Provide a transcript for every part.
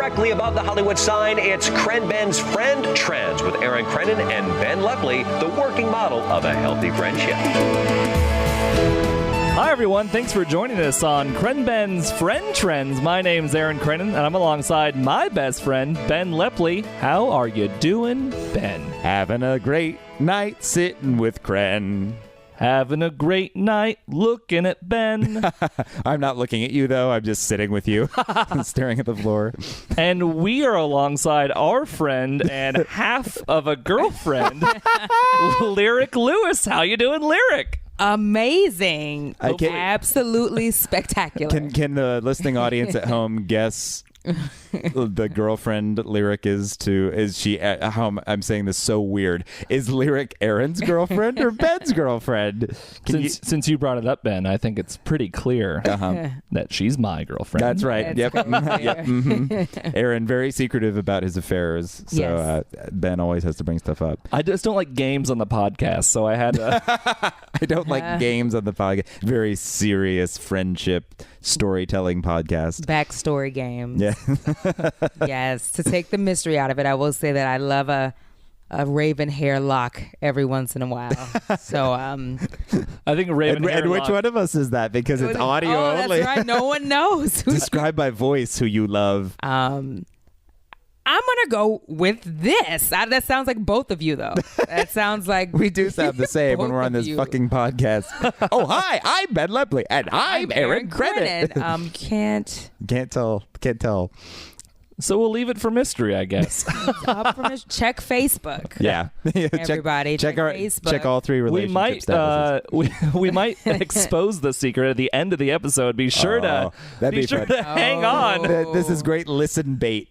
directly above the Hollywood sign, it's ChrenBen's Friend Trends with Aaron Crennan and Ben Lepley, the working model of a healthy friendship. Hi, everyone. Thanks for joining us on ChrenBen's Friend Trends. My name's Aaron Crennan, and I'm alongside my best friend, Ben Lepley. How are you doing, Ben? Having a great night sitting with Cren. Having a great night looking at Ben. I'm not looking at you, though. I'm just sitting with you, staring at the floor. And we are alongside our friend and half of a girlfriend, Lyric Lewis. How you doing, Lyric? Amazing. Absolutely spectacular. Can the listening audience at home guess the girlfriend Lyric is she how I'm saying this so weird, is Lyric Aaron's girlfriend or Ben's girlfriend? Since you brought it up, Ben, I think it's pretty clear that she's my girlfriend. That's right. Yep. Aaron, very secretive about his affairs, so Yes. Ben always has to bring stuff up. I just don't like games on the podcast, so I had to I don't like games on the podcast. Very serious friendship storytelling podcast. Backstory games. Yeah. Yes. To take the mystery out of it, I will say that I love a raven hair lock every once in a while. So I think Raven And which one of us is that? Because it's audio only. That's right. No one knows. Describe by voice who you love. I'm gonna go with this. That sounds like both of you, though. That sounds like We do sound the same when we're on this fucking podcast. Oh, hi, I'm Ben Lepley, and I'm Aaron Crennan. Can't tell. So we'll leave it for mystery, I guess. check Facebook. Yeah. Everybody, check Facebook. Check all three relationship statuses. we might expose the secret at the end of the episode. Be sure to hang on. This is great listen bait.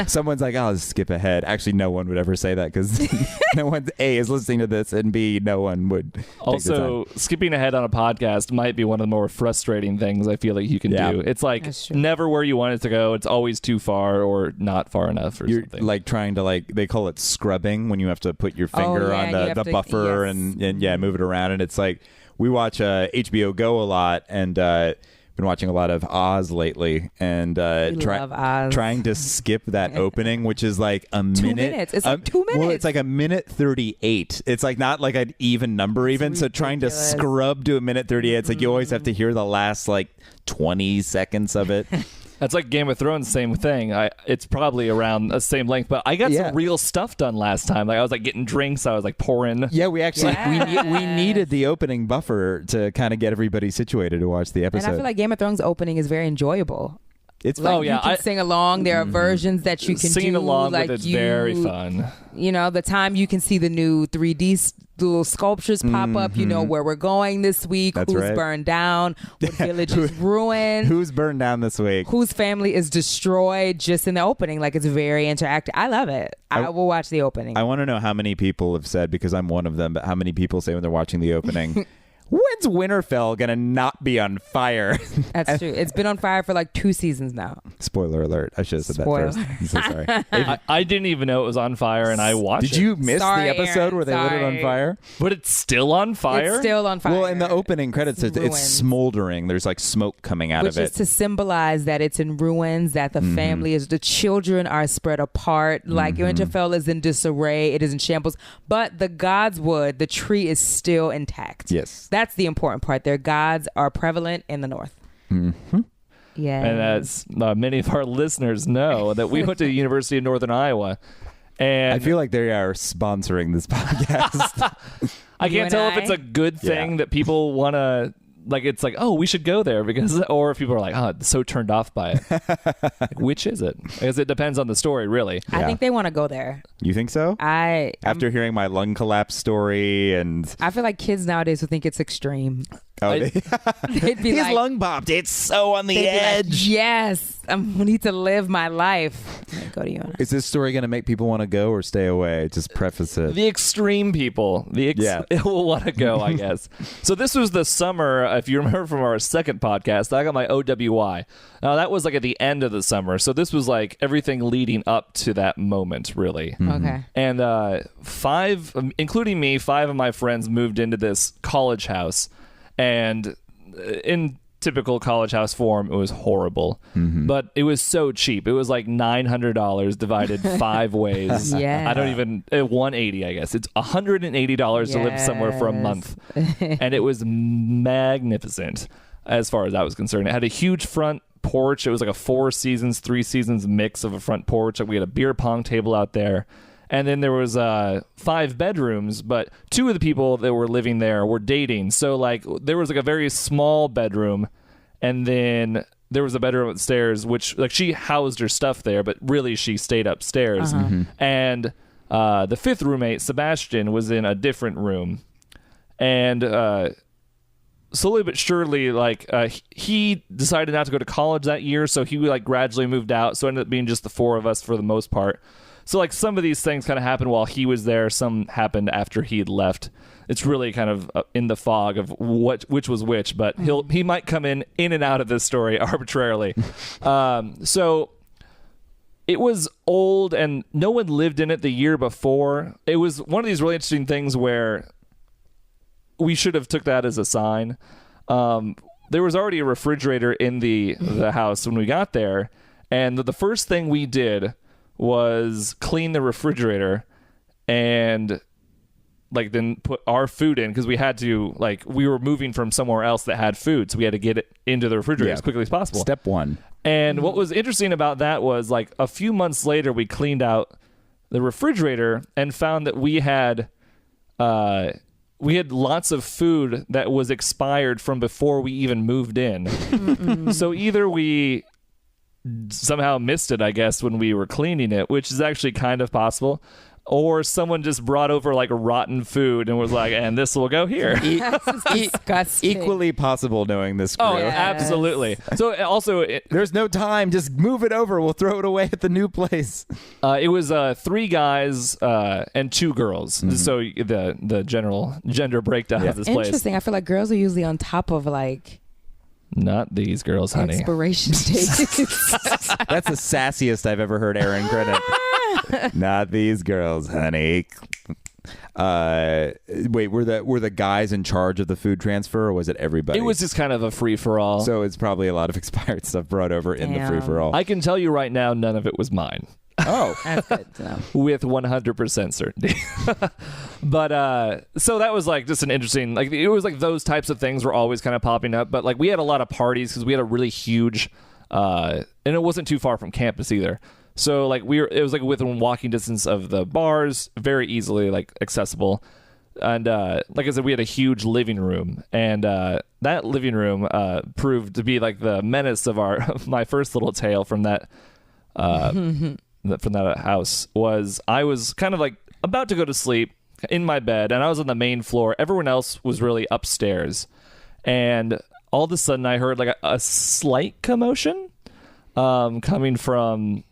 Someone's like, I'll just skip ahead. Actually, no one would ever say that because no one, A, is listening to this, and B, no one would. Also, skipping ahead on a podcast might be one of the more frustrating things I feel like you can do. It's like never where you want it to go. It's always too far or not far enough or You're something. like trying to they call it scrubbing when you have to put your finger on the buffer and move it around. And it's like we watch HBO Go a lot and been watching a lot of Oz lately and trying to skip that opening, which is like a minute. 2 minutes. It's like 2 minutes. Well, it's like a minute 38. It's like not like an even number even. So trying to scrub to a minute 38, it's like you always have to hear the last like 20 seconds of it. That's like Game of Thrones, same thing. It's probably around the same length, but I got some real stuff done last time. Like I was like getting drinks, I was like pouring. Yeah, we actually we needed the opening buffer to kind of get everybody situated to watch the episode. And I feel like Game of Thrones opening is very enjoyable. It's like you can sing along. There are versions that you can singing do. along like with it's very fun. You know, the time you can see the new 3D little sculptures pop up. You know where we're going this week. That's who's right. burned down? What village is ruined? Who's burned down this week? Whose family is destroyed just in the opening? Like it's very interactive. I love it. I will watch the opening. I want to know how many people have said, because I'm one of them, but how many people say when they're watching the opening, when's Winterfell gonna not be on fire? That's true. It's been on fire for like 2 seasons now. Spoiler alert. I should have said that first. I'm so sorry. I didn't even know it was on fire, and I watched it. Did you miss Sorry, the episode Aaron, where they lit it on fire? But it's still on fire? It's still on fire. Well, in the opening credits, it's ruined. smoldering. There's like smoke coming out Which of it. is to symbolize that it's in ruins, that the family is, the children are spread apart. Like Winterfell is in disarray. It is in shambles. But the Godswood, the tree is still intact. Yes. That's the important part. Their gods are prevalent in the north. Mm-hmm. Yeah. And as many of our listeners know, that we went to the University of Northern Iowa. And I feel like they are sponsoring this podcast. I can't tell if it's a good thing that people want to, like, it's like, oh, we should go there because, or if people are like, oh, so turned off by it. Like, which is it? Because it depends on the story, really. I think they want to go there. You think so? After hearing my lung collapse story and... I feel like kids nowadays would think it's extreme. Oh, they'd be his like, lung popped. It's so on the edge. Like, yes, I need to live my life. Go to you. Is this story going to make people want to go or stay away? Just preface it. The extreme people. Will want to go, I guess. So this was the summer, if you remember from our second podcast, I got my OWI. Now that was like at the end of the summer. So this was like everything leading up to that moment, really. Okay. And 5, including me, 5 of my friends moved into this college house. And in typical college house form, it was horrible. But it was so cheap. It was like $900 divided 5 ways. Yeah. I don't even, $180, I guess. It's $180 to live somewhere for a month. And it was magnificent as far as I was concerned. It had a huge front porch. It was like a 4 seasons, 3 seasons mix of a front porch. Like we had a beer pong table out there. And then there was 5 bedrooms, but 2 of the people that were living there were dating. So like there was like a very small bedroom, and then there was a bedroom upstairs, which like she housed her stuff there, but really she stayed upstairs. And the 5th roommate, Sebastian, was in a different room. And slowly but surely, like he decided not to go to college that year, so he like gradually moved out. So it ended up being just the 4 of us for the most part. So like some of these things kind of happened while he was there. Some happened after he had left. It's really kind of in the fog of which was which, but he might come in and out of this story arbitrarily. So it was old and no one lived in it the year before. It was one of these really interesting things where we should have took that as a sign. There was already a refrigerator in the house when we got there, and the first thing we did was clean the refrigerator and like then put our food in, because we had to, like, we were moving from somewhere else that had food, so we had to get it into the refrigerator as quickly as possible. Step 1. And what was interesting about that was like a few months later we cleaned out the refrigerator and found that we had lots of food that was expired from before we even moved in. So either we somehow missed it, I guess, when we were cleaning it, which is actually kind of possible, or someone just brought over like rotten food and was like, and this will go here. Disgusting. Equally possible knowing this crew. Oh, absolutely. So also there's no time, just move it over, we'll throw it away at the new place. It was 3 guys and 2 girls. So the general gender breakdown of this place. Interesting. I feel like girls are usually on top of like not these girls, honey. Expiration dates. That's the sassiest I've ever heard Aaron credit. Not these girls, honey. Wait, were the guys in charge of the food transfer, or was it everybody? It was just kind of a free-for-all. So it's probably a lot of expired stuff brought over in the free-for-all. I can tell you right now, none of it was mine. Oh, that's good to know. With 100% certainty. But so that was like just an interesting, like it was like those types of things were always kind of popping up. But like we had a lot of parties because we had a really huge, and it wasn't too far from campus either. So like it was like within walking distance of the bars, very easily like accessible. And like I said, we had a huge living room, and that living room proved to be like the menace of my first little tale from that. From that house was I was kind of like about to go to sleep in my bed, and I was on the main floor. Everyone else was really upstairs, and all of a sudden I heard like a slight commotion coming from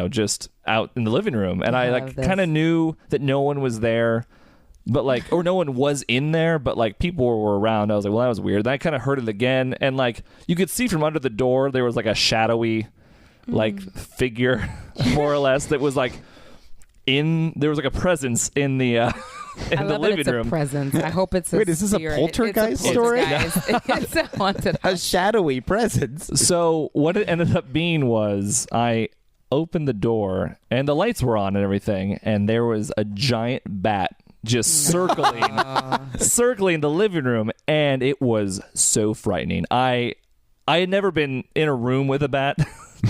just out in the living room, and I like kind of knew that no one was there, but like, or no one was in there, but like people were around. I was like, well, that was weird. Then I kind of heard it again, and like you could see from under the door there was like a shadowy like figure more or less that was like there was like a presence in the in the living room. A presence. I hope it's wait, is this spirit. a poltergeist story? It's a haunted house. A shadowy presence. So what it ended up being was I opened the door and the lights were on and everything, and there was a giant bat just circling the living room, and it was so frightening. I had never been in a room with a bat,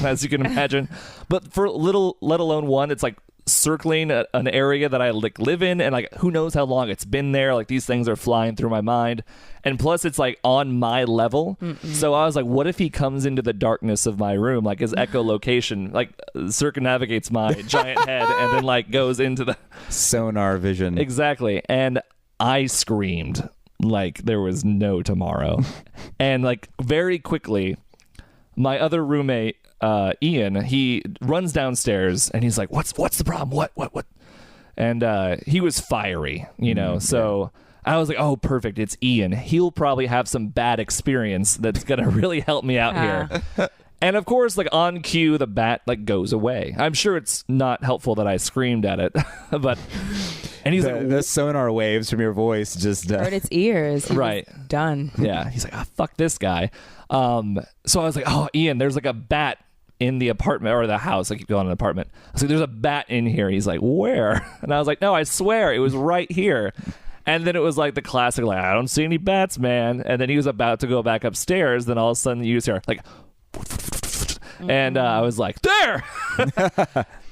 as you can imagine, but let alone one, it's like circling an area that I like live in, and like who knows how long it's been there. Like these things are flying through my mind, and plus it's like on my level. So I was like, what if he comes into the darkness of my room, like his echolocation like circumnavigates my giant head and then like goes into the sonar vision. Exactly. And I screamed like there was no tomorrow. And like very quickly my other roommate Ian, he runs downstairs and he's like, what's the problem? What? And he was fiery, so I was like, oh, perfect. It's Ian. He'll probably have some bad experience that's going to really help me out here. And of course, like on cue, the bat like goes away. I'm sure it's not helpful that I screamed at it, but And he's the sonar waves from your voice just hurt its ears. He right. was done. Yeah. He's like, fuck this guy. So I was like, oh, Ian, there's like a bat in the apartment or the house. I keep going to the apartment. I was like, there's a bat in here. He's like, where? And I was like, no, I swear it was right here. And then it was like the classic, like, I don't see any bats, man. And then he was about to go back upstairs. Then all of a sudden you just hear like, and I was like, there.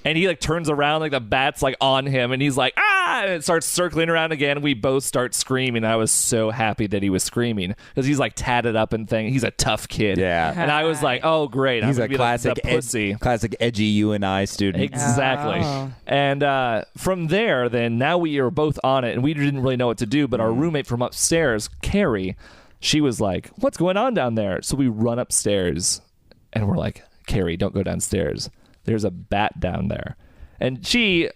And he like turns around, like the bat's like on him, and he's like, ah, and it starts circling around again. We both start screaming. I was so happy that he was screaming because he's like tatted up and thing. He's a tough kid. Yeah. And I was like, oh great, he's I'm a be classic like the pussy. classic edgy UNI student. Exactly. Oh. And from there, then now we are both on it, and we didn't really know what to do. But our roommate from upstairs, Carrie, she was like, what's going on down there? So we run upstairs, and we're like, Carrie, don't go downstairs. There's a bat down there. And she,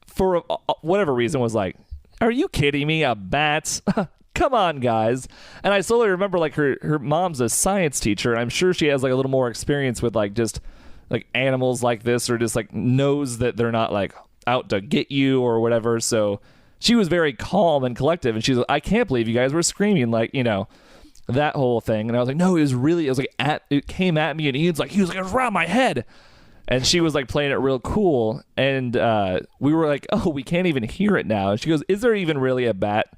for whatever reason, was like, are you kidding me? A bat? Come on, guys. And I slowly remember, like, her mom's a science teacher, and I'm sure she has like a little more experience with like just like animals like this, or just like knows that they're not like out to get you or whatever. So she was very calm and collective, and she's like, I can't believe you guys were screaming, like, you know, that whole thing. And I was like, no, it was like it came at me, and Ian's like, he was like, it was around my head. And she was like playing it real cool, and we were like, oh, we can't even hear it now. And she goes, is there even really a bat?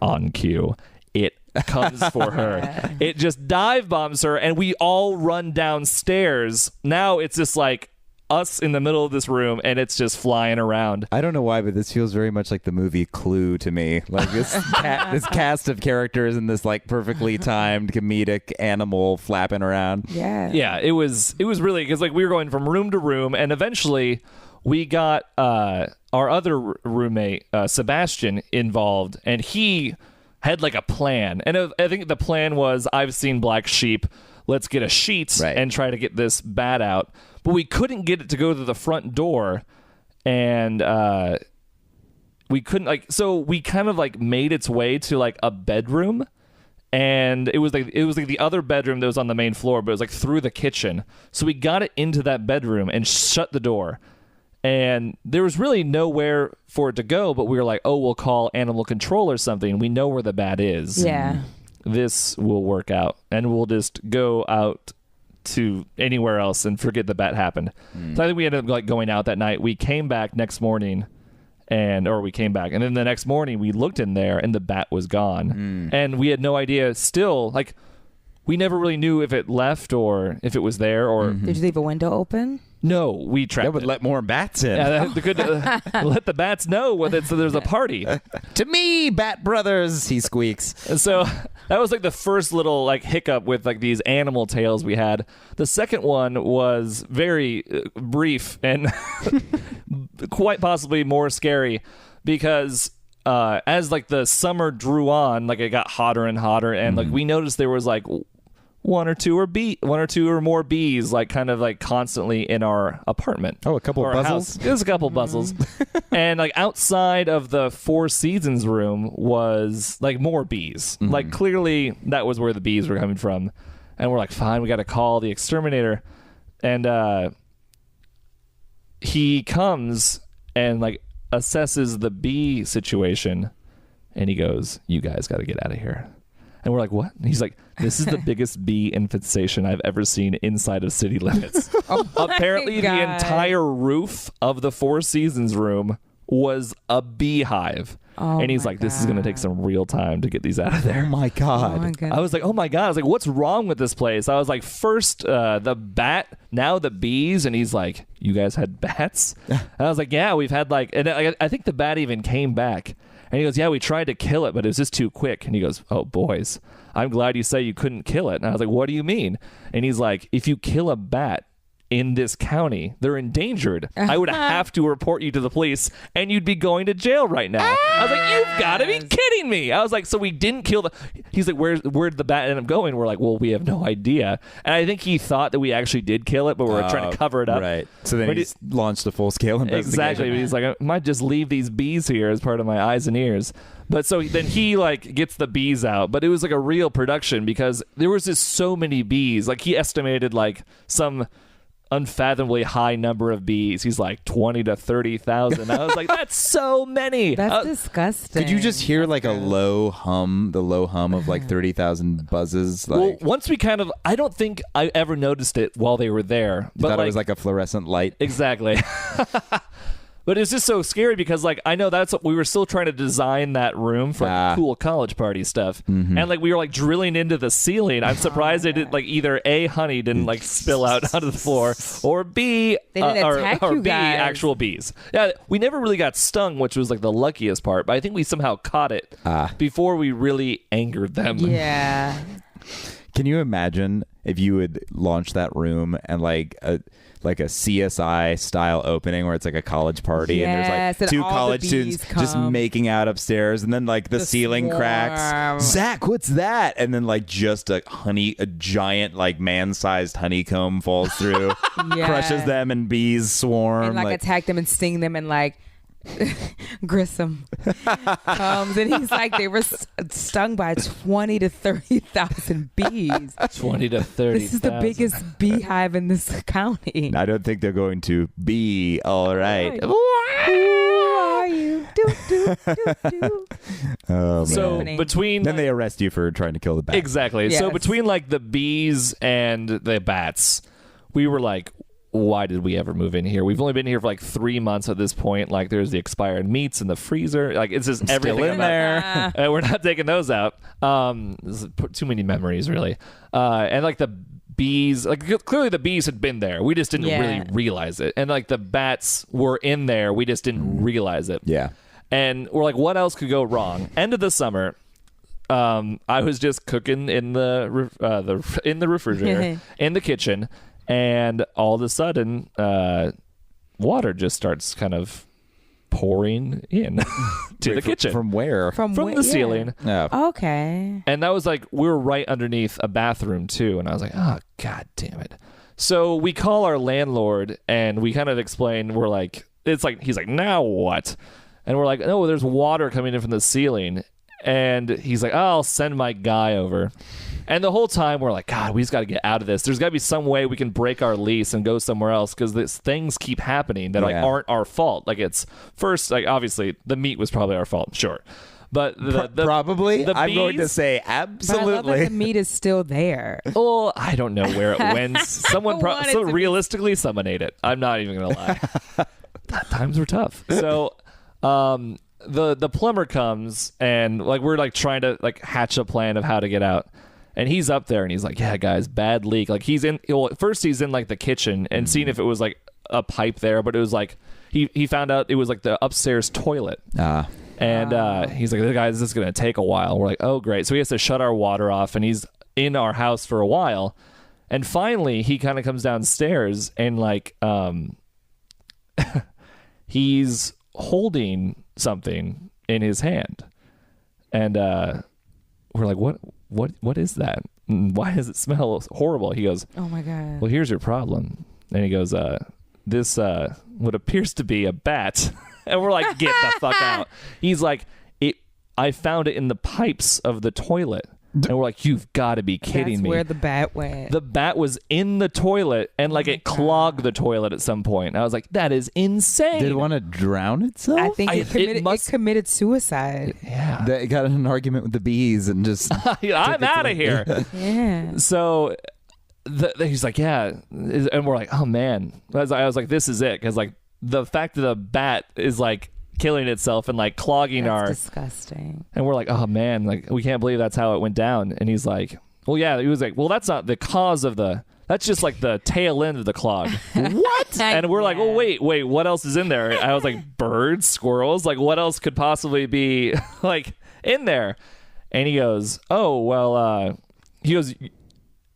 On cue, it comes for her. It just dive bombs her, and we all run downstairs. Now it's just like us in the middle of this room, and it's just flying around. I don't know why, but this feels very much like the movie Clue to me. Like this this cast of characters and this like perfectly timed comedic animal flapping around. Yeah, it was really, because like we were going from room to room, and eventually we got our other roommate Sebastian involved, and he had like a plan. And I think the plan was, I've seen black sheep, let's get a sheet and try to get this bat out. But we couldn't get it to go to the front door, and we couldn't, like, so we kind of like made its way to like a bedroom, and it was like the other bedroom that was on the main floor, but it was like through the kitchen. So we got it into that bedroom and shut the door, and there was really nowhere for it to go. But we were like, oh, we'll call animal control or something. We know where the bat is. Yeah, this will work out, and we'll just go out to anywhere else and forget the bat happened. So I think we ended up like going out that night. We came back next morning, and then the next morning we looked in there, and the bat was gone. And we had no idea still, like, we never really knew if it left or if it was there, or Did you leave a window open? No, we trapped That would it. let more bats in. Yeah, let the bats know so there's a party. To me, Bat Brothers, he squeaks. And so that was like the first little like hiccup with like these animal tales we had. The second one was very brief and quite possibly more scary, because as like the summer drew on, like it got hotter and hotter, and like we noticed there was like one or two or more bees, like kind of like constantly in our apartment. Oh, a couple of buzzles? There's a couple of buzzles. And like outside of the Four Seasons room was like more bees. Like clearly that was where the bees were coming from. And we're like, fine, we got to call the exterminator. And he comes and like assesses the bee situation, and he goes, you guys got to get out of here. And we're like, what? And he's like, this is the biggest bee infestation I've ever seen inside of city limits. Apparently, the entire roof of the Four Seasons room was a beehive. And he's like, this is going to take some real time to get these out of there. Oh, my God. I was like, oh, my God. I was like, what's wrong with this place? I was like, first the bat, now the bees. And he's like, you guys had bats? And I was like, yeah, we've had like, and I think the bat even came back. And he goes, yeah, we tried to kill it, but it was just too quick. And he goes, oh, boys, I'm glad you say you couldn't kill it. And I was like, what do you mean? And he's like, if you kill a bat in this county, they're endangered. I would have to report you to the police, and you'd be going to jail right now. I was like, you've got to be kidding me. I was like, so we didn't kill the... He's like, where'd the bat end up going? We're like, well, we have no idea. And I think he thought that we actually did kill it, but we were trying to cover it up. Right. So then he launched a full-scale investigation. Exactly. But he's like, I might just leave these bees here as part of my eyes and ears. But so then he like gets the bees out, but it was like a real production because there was just so many bees. Like he estimated like some unfathomably high number of bees. He's like 20 to 30,000. I was like, that's so many. That's disgusting. Could you just hear like a low hum, the low hum of like 30,000 buzzes? Like, well, once we kind of, I don't think I ever noticed it while they were there. You thought it was like a fluorescent light? Exactly. But it's just so scary because, like, I know that's what we were still trying to design that room for like, cool college party stuff. Mm-hmm. And, like, we were, like, drilling into the ceiling. I'm surprised they didn't, like, either A, honey didn't, like, spill out onto the floor, or B, they didn't attack or you B, guys. actual bees. Yeah, we never really got stung, which was, like, the luckiest part. But I think we somehow caught it before we really angered them. Yeah. Can you imagine if you would launch that room and, like a CSI style opening where it's like a college party and there's like two college students just making out upstairs, and then like the ceiling cracks. Zach, what's that? And then like just a giant like man-sized honeycomb falls through, crushes them, and bees swarm and like attack them and sting them, and like Grissom comes and he's like, they were stung by 20 to 30,000 bees. 20 to 30,000. This is the biggest beehive in this county. I don't think they're going to be all right. Who are you? Oh, so between then they arrest you for trying to kill the bat. Exactly. Yes. So between like the bees and the bats, we were like, why did we ever move in here? We've only been here for like 3 months at this point. Like there's the expired meats in the freezer. Like it's just everything still in there. We're not taking those out. This is too many memories, really. And like the bees, like clearly the bees had been there. We just didn't really realize it. And like the bats were in there. We just didn't realize it. Yeah. And we're like, what else could go wrong? End of the summer. I was just cooking in the refrigerator in the kitchen. And all of a sudden, water just starts kind of pouring in to the kitchen. From where? From the ceiling. Oh. Okay. And that was like, we were right underneath a bathroom too. And I was like, oh, God damn it. So we call our landlord and we kind of explain, we're like, it's like, he's like, now what? And we're like, no, there's water coming in from the ceiling. And he's like, oh, I'll send my guy over. And the whole time we're like, God, we just got to get out of this. There's got to be some way we can break our lease and go somewhere else because these things keep happening that like aren't our fault. Like it's first, like obviously the meat was probably our fault, sure, but probably the I'm bees, going to say But I love absolutely. that the meat is still there. Well, I don't know where it went. Someone realistically, someone ate it. I'm not even gonna lie. Times were tough. So, the plumber comes and like we're like trying to like hatch a plan of how to get out. And he's up there and he's like, yeah, guys, bad leak. Like he's in, well, first he's in like the kitchen and seeing if it was like a pipe there, but it was like, he found out it was like the upstairs toilet. And he's like, guys, this is going to take a while. We're like, oh, great. So he has to shut our water off and he's in our house for a while. And finally he kind of comes downstairs and like, he's holding something in his hand. And we're like, what is that? Why does it smell horrible? He goes, oh my God. Well, here's your problem. And he goes, this what appears to be a bat. And we're like, get the fuck out. He's like, I found it in the pipes of the toilet. And we're like, you've got to be kidding me. That's where the bat went. The bat was in the toilet and like it clogged the toilet at some point. And I was like, that is insane. Did it want to drown itself? I think it committed suicide. Yeah. It got in an argument with the bees and just I'm out of here. Yeah. So he's like, yeah. And we're like, oh man. I was like, this is it. Because like the fact that the bat is like killing itself and like clogging That's disgusting. And we're like, oh man, like we can't believe that's how it went down. And he's like, well, yeah. He was like, well, that's not the cause of that's just like the tail end of the clog. What? And we're like, well, wait, what else is in there? I was like, birds, squirrels, like what else could possibly be like in there? And he goes, oh, well, he goes,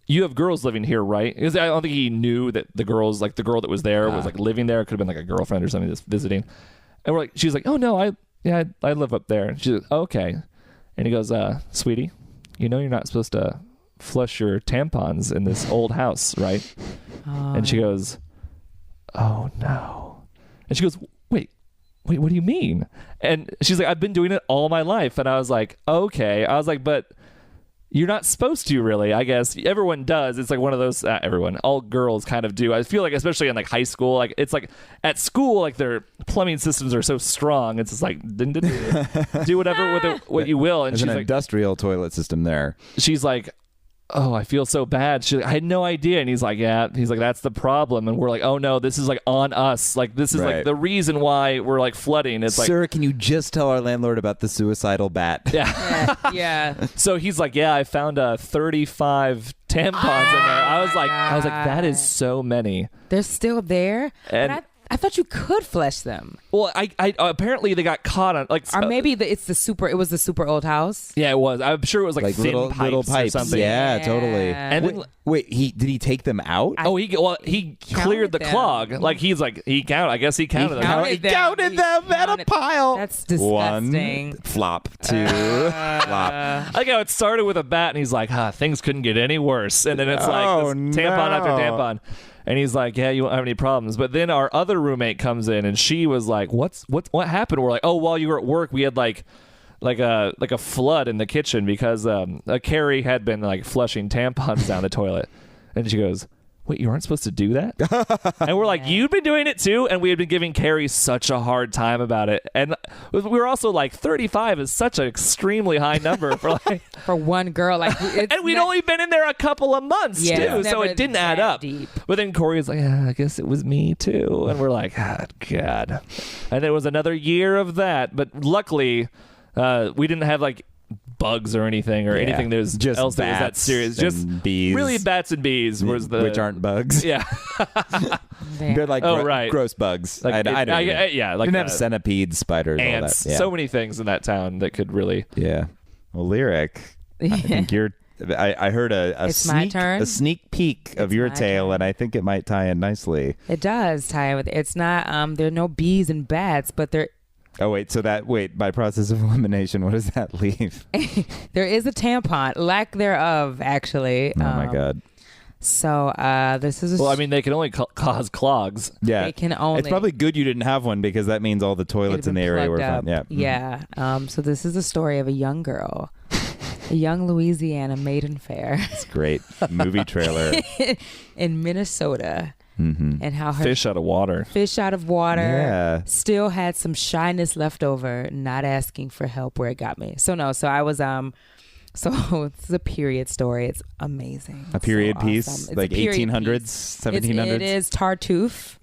you have girls living here, right? Because I don't think he knew that the girls, like the girl that was there was like living there. It could have been like a girlfriend or something that's visiting. And we're like, she's like, oh no, I live up there. And she's like, oh, okay. And he goes, sweetie, you know you're not supposed to flush your tampons in this old house, right? And she goes, oh no. And she goes, wait, what do you mean? And she's like, I've been doing it all my life. And I was like, okay. I was like, but You're not supposed to, really, I guess. Everyone does. It's like one of those, all girls kind of do. I feel like, especially in like high school, like it's like at school, like their plumbing systems are so strong. It's just like, do whatever with it, what you will. And There's she's an like, industrial toilet system there. she's like, oh, I feel so bad. She's like, I had no idea. And he's like, yeah. He's like, that's the problem. And we're like, oh no, this is like on us. Like this is like the reason why we're like flooding. It's Sir, can you just tell our landlord about the suicidal bat? Yeah. Yeah. So he's like, yeah, I found 35 tampons in there. I was like, that is so many. They're still there. And But I thought you could flush them. well, I apparently they got caught on like, Or maybe it was the super old house. yeah, it was. I'm sure it was like thin little pipes or something. Yeah, totally. And then, Wait, did he take them out? he cleared the them. clog. Like he's like he counted. I guess he counted them. He counted them at a pile. That's disgusting. 1, flop. 2, flop. I like how it started with a bat, and he's like, things couldn't get any worse. And then it's like Oh, this tampon after no. tampon. And he's like, yeah, you won't have any problems. But then our other roommate comes in, and she was like, what happened? We're like, oh, while you were at work, we had like a flood in the kitchen because Carrie had been like flushing tampons down the toilet. And she goes, wait, you aren't supposed to do that? And we're like, you've been doing it too? And we had been giving Carrie such a hard time about it. And we were also like, 35 is such an extremely high number for like For one girl. Like, and we'd only been in there a couple of months Yeah, too, it's so never it didn't add that up. deep. But then Corey was like, I guess it was me too. And we're like, God. And it was another year of that. But luckily, we didn't have like bugs or anything anything that was just else that was that serious. and Just bees. really bats and bees was the which aren't bugs. yeah. They're like right. gross bugs. Like I don't know. yeah, like Didn't have centipedes, spiders, ants. all that. Yeah. So many things in that town that could really. Yeah. Well, Lyric, I think you're. I heard It's my turn? a sneak peek of It's your my tale, turn. and I think it might tie in nicely. It does tie in with it's not there are no bees and bats, but there Oh wait, by process of elimination, what does that leave? there is a tampon, lack thereof, actually. Oh my God. So this is Well, I mean, they can only cause clogs. Yeah. They can only. It's probably good you didn't have one because that means all the toilets in the area were fine. Yeah. Yeah. So this is a story of a young girl, a young Louisiana maiden fair It's great. Movie trailer. in Minnesota, and how her Fish out of water. fish out of water Yeah. still had some shyness left over, not asking for help where it got me. So I was so it's a period story. It's amazing. A period So piece, awesome. It's like a period 1800s, piece. 1700s. It is Tartuffe,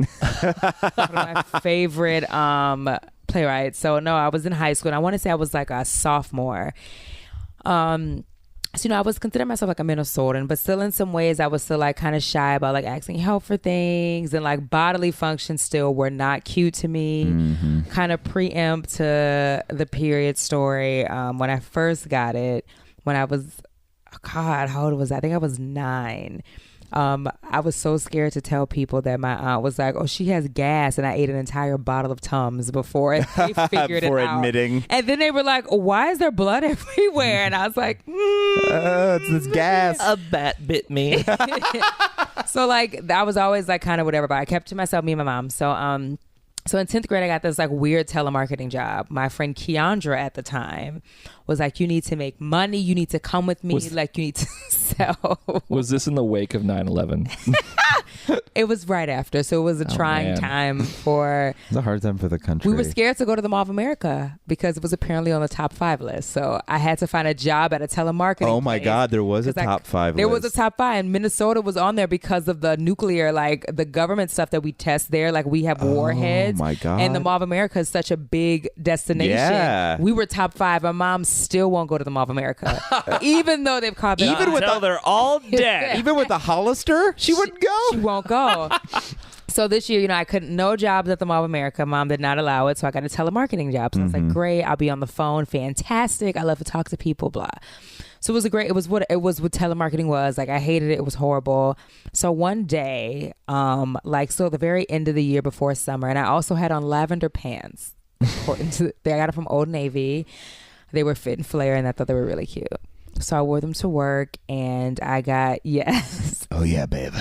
one of my favorite playwrights. So I was in high school, and I want to say I was like a sophomore. So I was considering myself like a Minnesotan, but still in some ways I was still like kind of shy about like asking help for things, and like bodily functions still were not cute to me. Kind of preempt to the period story. When I first got it, when I was, God, how old was I? I think I was 9. I was so scared to tell people that my aunt was like, oh, she has gas, and I ate an entire bottle of Tums before they figured Before it out. admitting. And then they were like, why is there blood everywhere? And I was like, It's this gas. A bat bit me. So like I was always like kind of whatever, but I kept to myself, me and my mom. So in 10th grade, I got this like weird telemarketing job. My friend Keandra at the time was like, you need to make money. You need to come with me. You need to sell. Was this in the wake of 9/11? It was right after. So it was a trying man. time for... It's a hard time for the country. We were scared to go to the Mall of America because it was apparently on the top 5 list. So I had to find a job at a telemarketing Oh my place. God, there was a top 5 There list. was a top 5, and Minnesota was on there because of the nuclear, like the government stuff that we test there. Like we have warheads. Oh my God. And the Mall of America is such a big destination. Yeah. We were top 5. My mom still won't go to the Mall of America, even though they've caught Even with they're all dead. Even with the Hollister, she wouldn't go. She won't go. So this year, I couldn't, no jobs at the Mall of America. Mom did not allow it. So I got a telemarketing job. So I was like, great. I'll be on the phone. Fantastic. I love to talk to people, blah. So it was it was what telemarketing was. Like I hated it. It was horrible. So one day, the very end of the year before summer, and I also had on lavender pants. I got it from Old Navy. They were fit and flare, and I thought they were really cute. So I wore them to work, and I got Oh yeah, babe.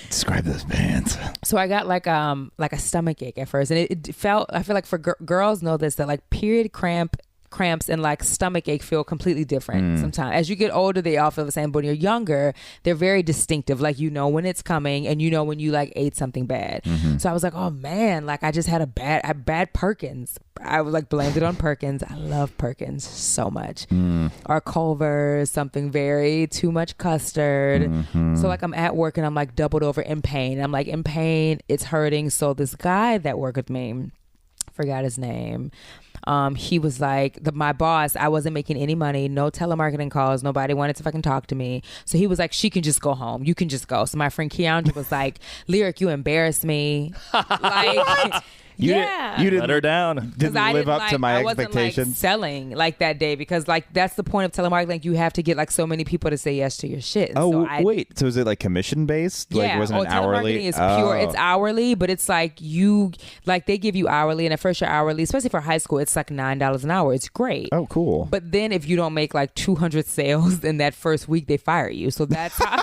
Describe those pants. So I got like a stomach ache at first, and it felt. I feel like for girls know this, that like period cramp cramps and like stomach ache feel completely different sometimes. As you get older, they all feel the same, but when you're younger, they're very distinctive. Like, you know when it's coming, and you know when you like ate something bad. So I was like, oh man, like I just had a bad Perkins. I was like blamed it on Perkins. I love Perkins so much. Or Culver's, something very too much custard. So like I'm at work and I'm like doubled over in pain. I'm like in pain, it's hurting. So this guy that worked with me, forgot his name. He was like, my boss, I wasn't making any money, no telemarketing calls, nobody wanted to fucking talk to me. So he was like, she can just go home. You can just go. So my friend Keandra was like, Lyric, you embarrassed me. Like, You didn't let her down. Didn't live up to my expectations. I wasn't like selling like that day, because like that's the point of telemarketing. Like, you have to get like so many people to say yes to your shit. Oh, wait. So is it like commission based? Yeah. Like, wasn't it hourly? Telemarketing is pure. It's hourly, but it's like they give you hourly, and at first you're hourly, especially for high school, it's like $9 an hour. It's great. Oh, cool. But then if you don't make like 200 sales in that first week, they fire you. So that's how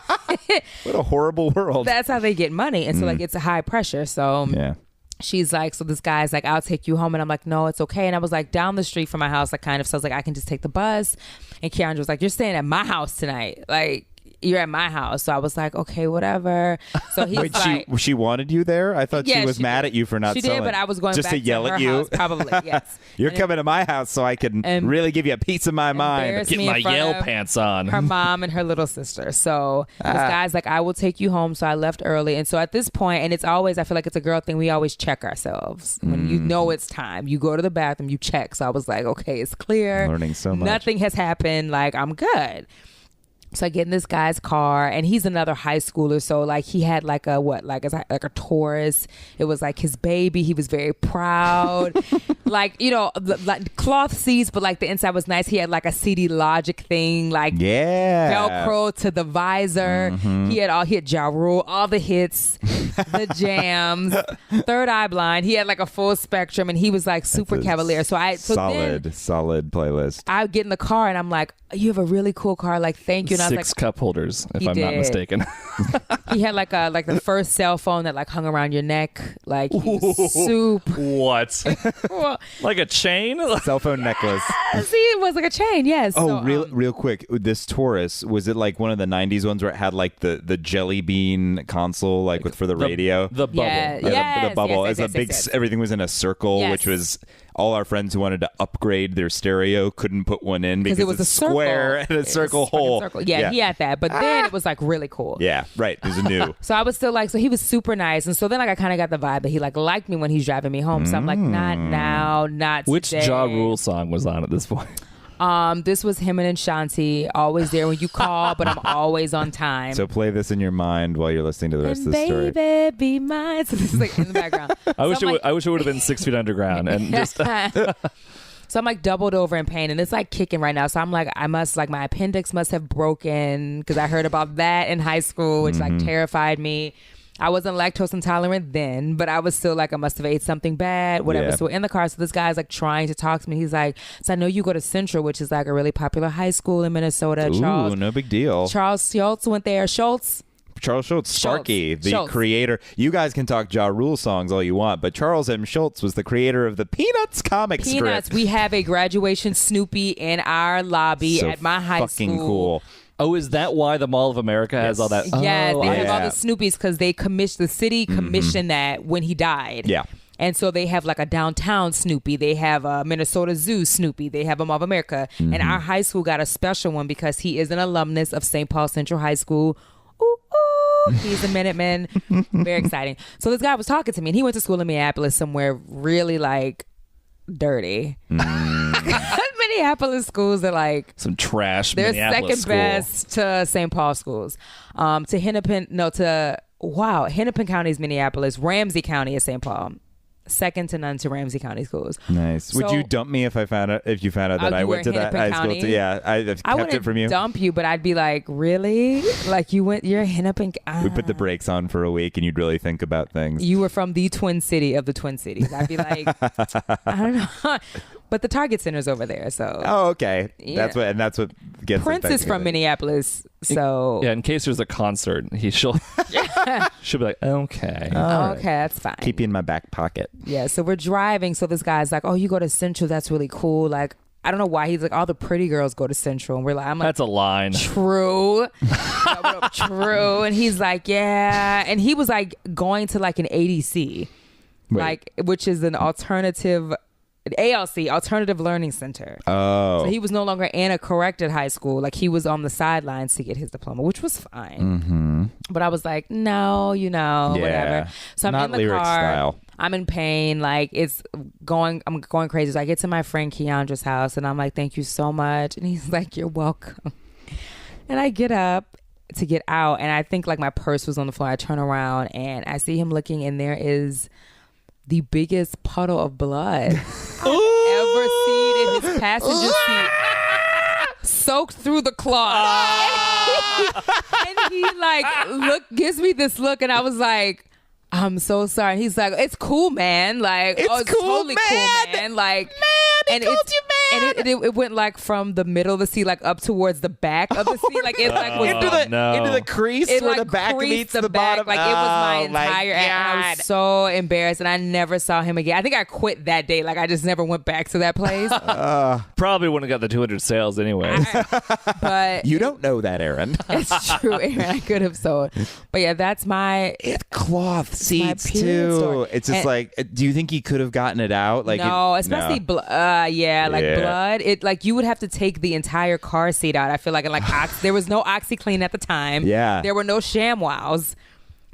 what a horrible world. That's how they get money. And so like it's a high pressure. So yeah. She's like, so this guy's like, I'll take you home. And I'm like, no, it's okay. And I was like down the street from my house, like kind of. So I was like, I can just take the bus. And Keandra was like, you're staying at my house tonight. Like, you're at my house. So I was like, okay, whatever. So he's Wait, like, she wanted you there? I thought she was mad at you for not she selling. She did, but I was going just back to yell her at you. House, probably, yes. You're coming to my house so I can really give you a piece of my mind. Get my Yale pants on. Her mom and her little sister. So this guy's like, I will take you home. So I left early. And so at this point, and it's always, I feel like it's a girl thing, we always check ourselves. When you know it's time, you go to the bathroom, you check. So I was like, okay, it's clear. Learning so much. Nothing has happened. Like, I'm good. So I get in this guy's car, and he's another high schooler. So like he had like a a Taurus. It was like his baby. He was very proud. Like, you know, like cloth seats, but like the inside was nice. He had like a CD Logic thing, like Velcro to the visor. He had Ja Rule, all the hits, the jams, Third Eye Blind. He had like a full spectrum, and he was like super cavalier. Solid playlist. I get in the car and I'm like, you have a really cool car. Like, thank you. And I was like, 6 cup holders, if I'm not mistaken. He had like the first cell phone that like hung around your neck. Like, soup. What? Like a chain? Cell phone necklace. See, it was like a chain. Yes. Oh, so, real quick. This Taurus, was it like one of the 90s ones where it had like the jelly bean console, like for the radio? The bubble. Yeah, the bubble. Yes, It's a big. Everything was in a circle, which was all our friends who wanted to upgrade their stereo couldn't put one in because it was it's a circle. Square and a circle hole. Yeah, he had that, but then it was like really cool. Yeah, right. It was new. So I was still like, so he was super nice, and so then like I kind of got the vibe that he like liked me when he's driving me home. So I'm like, not now, not Which today. Ja Rule song was on at this point? This was him and Shanti, always there when you call, but I'm always on time. So play this in your mind while you're listening to the rest of the story. Baby, be mine. So this is like in the background. I wish it would have been 6 feet underground and just. So I'm like doubled over in pain, and it's like kicking right now. So I'm like, my appendix must have broken, because I heard about that in high school, which like terrified me. I wasn't lactose intolerant then, but I was still like, I must have ate something bad, whatever. Yeah. So we're in the car. So this guy's like trying to talk to me. He's like, so I know you go to Central, which is like a really popular high school in Minnesota. Ooh, no big deal. Charles Schultz went there. Charles Schultz, Sparky, the creator. You guys can talk Ja Rule songs all you want, but Charles M. Schultz was the creator of the Peanuts comic script. We have a graduation Snoopy in our lobby at my high school. Fucking cool. Oh, is that why the Mall of America has all that? Yes, Oh, they have all the Snoopies because the city commissioned that when he died. Yeah. And so they have like a downtown Snoopy. They have a Minnesota Zoo Snoopy. They have a Mall of America. And our high school got a special one because he is an alumnus of St. Paul Central High School. Ooh, ooh. He's a Minuteman. Very exciting. So this guy was talking to me, and he went to school in Minneapolis somewhere really like dirty. Minneapolis schools are like some trash. They're Minneapolis second best to St. Paul schools. Hennepin County is Minneapolis. Ramsey County is St. Paul. Second to none to Ramsey County schools. Nice. Would you dump me if you found out that I went to that high school? I've kept it from you. I wouldn't dump you, but I'd be like, really? Like you're Hennepin. We put the brakes on for a week, and you'd really think about things. You were from the Twin City of the Twin Cities. I'd be like, I don't know. But the Target Center's over there, so. Oh, okay. Yeah. That's what gets. Prince is from Minneapolis, so. Yeah, in case there's a concert, she'll be like, okay, okay, that's fine. Keep you in my back pocket. Yeah, so we're driving. So this guy's like, "Oh, you go to Central? That's really cool." Like, I don't know why he's like, all the pretty girls go to Central, and we're like, I'm like, that's a line. True. True. And he's like, yeah. And he was like going to like an ADC, like, which is an alternative ALC, Alternative Learning Center. Oh. So he was no longer in a corrected high school. Like, he was on the sidelines to get his diploma, which was fine. But I was like, no, whatever. So I'm not in the lyric car. style. I'm in pain. Like, I'm going crazy. So I get to my friend Keandra's house, and I'm like, thank you so much. And he's like, you're welcome. And I get up to get out, and I think like my purse was on the floor. I turn around, and I see him looking, and there is the biggest puddle of blood I've ever seen in his passenger seat, soaked through the cloth. And he like gives me this look, and I was like, I'm so sorry. And he's like, it's cool, man. Like, it's cool, totally cool, man. Like, and he told you, man. And it went like from the middle of the seat, like up towards the back of the seat. Like, it like was into the crease it, where like, the back meets the back. bottom. Like, it was my entire God. and I was so embarrassed, and I never saw him again. I think I quit that day. Like, I just never went back to that place. Probably wouldn't have got the 200 sales anyway. But You don't know that, Aaron. it's true, Aaron. I could have sold. But yeah, that's my It's cloth seats period too. story. It's just And- like, do you think he could have gotten it out? Like, no, especially blood. Yeah. Blood. It like you would have to take the entire car seat out. I feel like, and like there was no OxyClean at the time. Yeah. There were no ShamWows.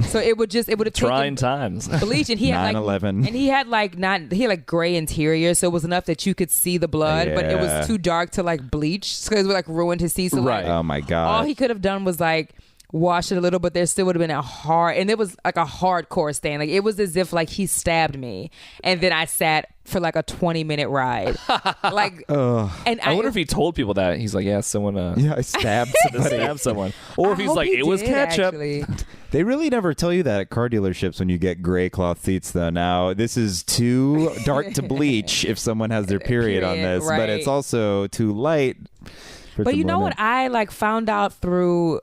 So it would have Trying taken times. bleach, and he had 9/11. and he had like gray interior, so it was enough that you could see the blood, but it Yeah. was too dark to like bleach, so it would like ruined his seat. So Right. like, Oh my God. all he could have done was like wash it a little, but there still would have been and it was like a hardcore stain. Like, it was as if like he stabbed me, and then I sat for like a 20-minute ride. Like, and I wonder if he told people that. He's like, yeah, someone Yeah, I stabbed somebody. stabbed someone. Or if I he's hope like, he it was did, ketchup. actually. They really never tell you that at car dealerships when you get gray cloth seats, though. Now, this is too dark to bleach if someone has their period on this, but it's right. also too light. But you know what? I like found out through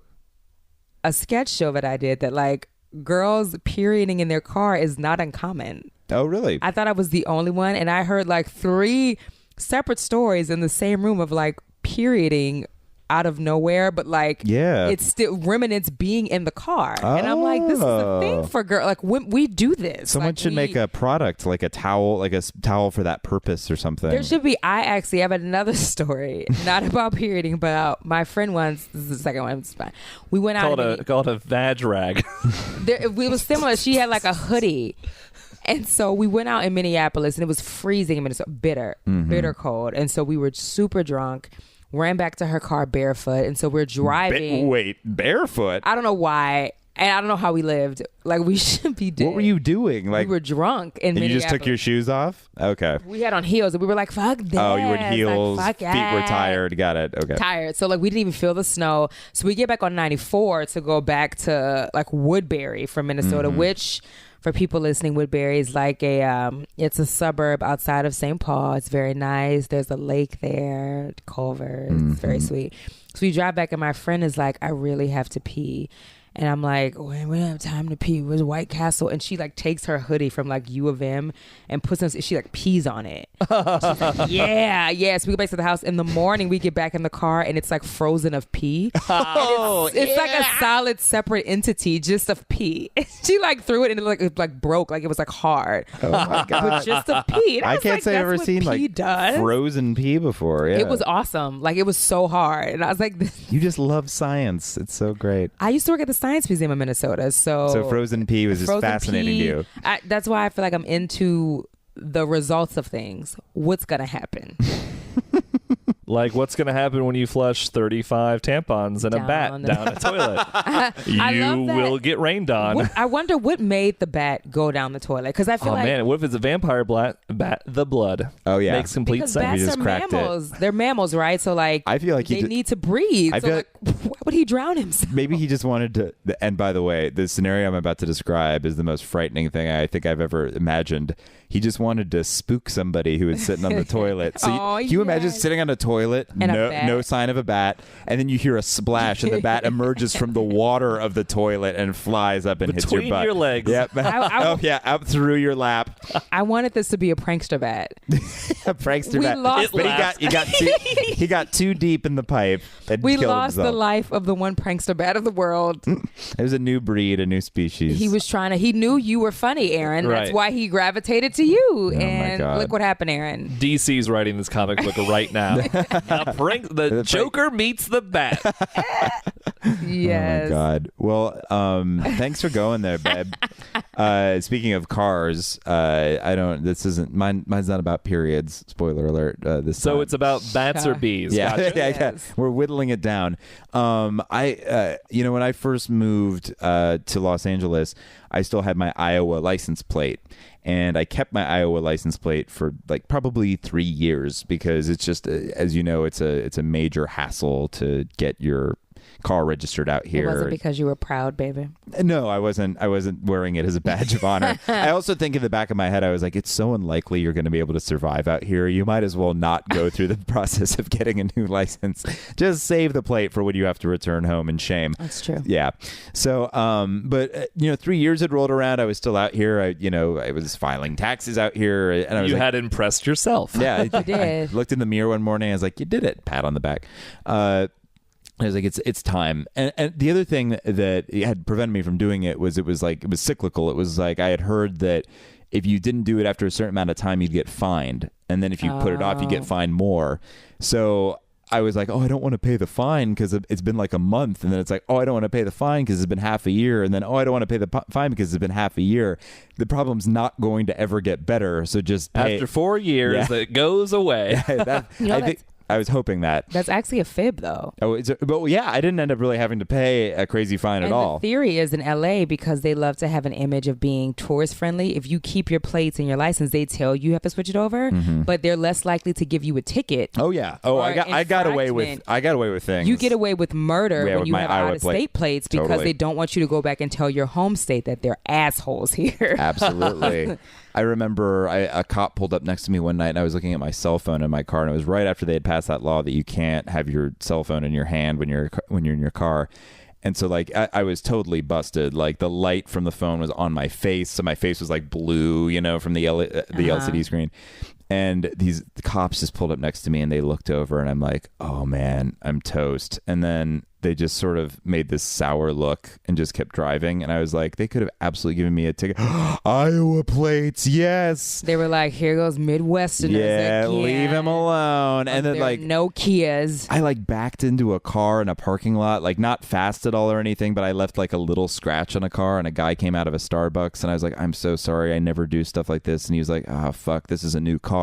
a sketch show that I did that like girls perioding in their car is not uncommon. Oh, really? I thought I was the only one, and I heard like 3 separate stories in the same room of like perioding out of nowhere, but like it's still remnants being in the car. And I'm like, this is a thing for girls. Like, we do this. Someone like, should make a product, like a towel, towel for that purpose or something. There should be. I actually have another story, not about perioding, but my friend once. This is the second one. It's fine. We went out. Called a vag rag. It was similar. She had like a hoodie. And so we went out in Minneapolis, and it was freezing in Minnesota, bitter cold. And so we were super drunk, ran back to her car barefoot. And so we're driving. Wait, barefoot? I don't know why. And I don't know how we lived. Like, we should be dead. What were you doing? Like, we were drunk in and you Minneapolis. just took your shoes off? Okay. We had on heels, and we were like, fuck that. Oh, you were in heels. Like, fuck feet were it. tired. Got it. Okay. Tired. So like we didn't even feel the snow. So we get back on 94 to go back to like Woodbury from Minnesota, which for people listening, Woodbury is like it's a suburb outside of St. Paul. It's very nice. There's a lake there, Culver. It's very sweet. So we drive back, and my friend is like, I really have to pee. And I'm like, we don't have time to pee. Where's White Castle? And she like takes her hoodie from like U of M and puts it, she like pees on it. She's like, yeah. So we go back to the house. In the morning, we get back in the car, and it's like frozen of pee. It's like a solid separate entity just of pee. She like threw it, and it like broke, like it was like hard. Oh my God. But just of pee. And I was can't like, say I've that's ever what seen pee like does. frozen pee before. Yeah. It was awesome. Like, it was so hard. And I was like, You just love science. It's so great. I used to work at the Science Museum of Minnesota, so frozen pee was just frozen fascinating pee, to you. That's why I feel like I'm into the results of things. What's gonna happen? Like, what's going to happen when you flush 35 tampons and a bat down a toilet? You will get rained on. I wonder what made the bat go down the toilet, because I feel like, man, what if it's a vampire bat? The blood. Oh, yeah. Makes complete because sense. bats just are cracked it. mammals. They're mammals, right? So like, I feel like they need to breathe. I So feel like, would he drown himself? Maybe he just wanted to. And by the way, the scenario I'm about to describe is the most frightening thing I think I've ever imagined. He just wanted to spook somebody who was sitting on the toilet. So can you imagine sitting on a toilet, no sign of a bat, and then you hear a splash and the bat emerges from the water of the toilet and flies up and hits your butt. Between your legs. Yep. Up through your lap. I wanted this to be a prankster bat. A prankster bat. Lost but he got too deep in the pipe and we killed lost himself. The life of the one prankster bat of the world. There's a new breed, a new species. He knew you were funny, Aaron. Right. That's why he gravitated to you. Oh and look what happened, Aaron. DC's writing this comic book right now. The Joker meets the bat. Yes. Oh my God. Well, thanks for going there, babe. Speaking of cars, this isn't mine. Mine's not about periods. Spoiler alert. So it's about bats or bees. Yeah, Gotcha. yeah. We're whittling it down. When I first moved to Los Angeles, I still had my Iowa license plate. And I kept my Iowa license plate for like probably 3 years because it's just, as you know, it's a major hassle to get your car registered out here. It wasn't because you were proud, baby. No, I wasn't wearing it as a badge of honor. I also think in the back of my head, I was like, it's so unlikely you're going to be able to survive out here. You might as well not go through the process of getting a new license. Just save the plate for when you have to return home in shame. That's true. Yeah. So, but 3 years had rolled around. I was still out here. I was filing taxes out here. And I was had impressed yourself. Yeah. You did. I looked in the mirror one morning. I was like, you did it. Pat on the back. I was like, it's time. And the other thing that had prevented me from doing it was cyclical. It was like I had heard that if you didn't do it after a certain amount of time, you'd get fined. And then if you put it off, you get fined more. So I was like, I don't want to pay the fine because it's been like a month. And then it's like, I don't want to pay the fine because it's been half a year. And then, I don't want to pay the fine because it's been half a year. The problem's not going to ever get better. So just pay. After 4 years, it goes away. I was hoping that. That's actually a fib, though. Oh, but yeah, I didn't end up really having to pay a crazy fine at all. The theory is in LA, because they love to have an image of being tourist friendly, if you keep your plates and your license, they tell you have to switch it over, but they're less likely to give you a ticket. Oh yeah. Oh, I got away with things. You get away with murder when you have Iowa out-of-state plates because they don't want you to go back and tell your home state that they're assholes here. Absolutely. I remember a cop pulled up next to me one night and I was looking at my cell phone in my car, and it was right after they had passed that law that you can't have your cell phone in your hand when you're in your car. And so like I was totally busted. Like the light from the phone was on my face, so my face was like blue, from the LCD screen. And the cops just pulled up next to me and they looked over and I'm like, oh man, I'm toast. And then they just sort of made this sour look and just kept driving. And I was like, they could have absolutely given me a ticket. Iowa plates, yes. They were like, here goes Midwesterners again. Leave him alone. And then like no Kias. I like backed into a car in a parking lot, like not fast at all or anything, but I left like a little scratch on a car, and a guy came out of a Starbucks and I was like, I'm so sorry, I never do stuff like this. And he was like, oh fuck, this is a new car.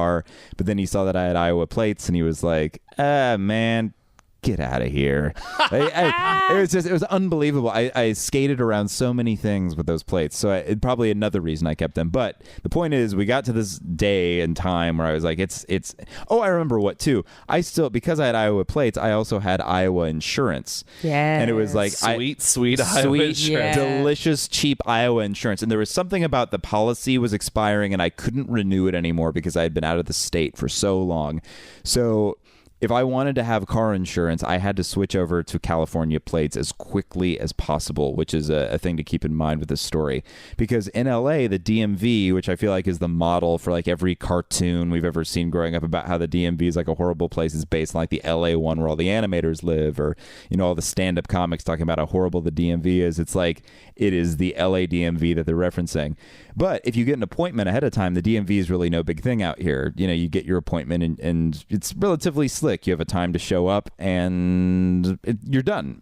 But then he saw that I had Iowa plates and he was like, man, get out of here. It was unbelievable. I skated around so many things with those plates. So it's probably another reason I kept them. But the point is, we got to this day and time where I was like, I remember what too. Because I had Iowa plates, I also had Iowa insurance. Yeah. And it was like sweet Iowa insurance. Delicious, cheap Iowa insurance. And there was something about the policy was expiring and I couldn't renew it anymore because I had been out of the state for so long. So if I wanted to have car insurance, I had to switch over to California plates as quickly as possible, which is a thing to keep in mind with this story. Because in LA, the DMV, which I feel like is the model for like every cartoon we've ever seen growing up about how the DMV is like a horrible place, is based on like the LA one where all the animators live, or, all the stand-up comics talking about how horrible the DMV is. It's like it is the LA DMV that they're referencing. But if you get an appointment ahead of time, the DMV is really no big thing out here. You get your appointment and it's relatively slick. You have a time to show up and you're done.